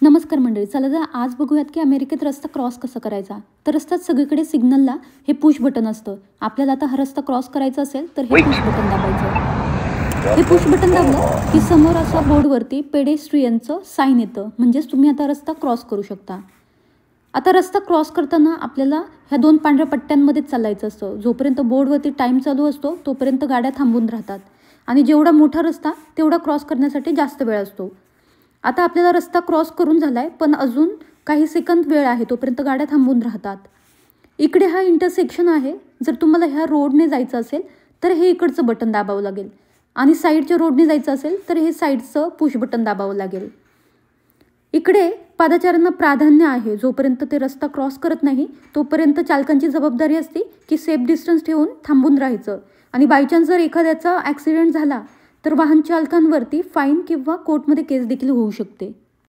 नमस्कार मंडळी, चला तर आज बघूयात की अमेरिकेत रस्ता क्रॉस कसा करायचा। तर रस्त्यात सगळीकडे सिग्नलला हे पुश बटन असतं। आपल्याला आता हा रस्ता क्रॉस करायचा असेल तर हे पुश बटन दाबायचं। हे पुश बटन दाबलं की समोर असा बोर्डवरती पेडेस्ट्रियनचं साइन येतं, म्हणजेच तुम्ही आता रस्ता क्रॉस करू शकता। आता रस्ता क्रॉस करताना आपल्याला ह्या दोन पांढऱ्या पट्ट्यांमध्येच चालायचं असतं। जोपर्यंत बोर्डवरती टाइम चालू असतो तोपर्यंत गाड्या थांबून राहतात आणि जेवढा मोठा रस्ता तेवढा क्रॉस करण्यासाठी जास्त वेळ असतो। आता आपल्याला रस्ता क्रॉस करून झालाय, पण अजून काही सेकंद वेळ आहे, तोपर्यंत गाड्या थांबून राहतात। इकडे हा इंटरसेक्शन आहे। जर तुम्हाला ह्या रोडने जायचं असेल तर हे इकडचं बटन दाबावं लागेल आणि साईडच्या रोडने जायचं असेल तर हे साईडचं पुश बटन दाबावं लागेल। इकडे पादचाऱ्यांना प्राधान्य आहे। जोपर्यंत ते रस्ता क्रॉस करत नाही तोपर्यंत चालकांची जबाबदारी असते की सेफ डिस्टन्स ठेवून थांबून राहायचं आणि बाय चान्स जर एखाद्याचा ॲक्सिडेंट झाला तर वाहन चालकांवरती फाईन किंवा कोर्टमध्ये केस देखील होऊ शकते।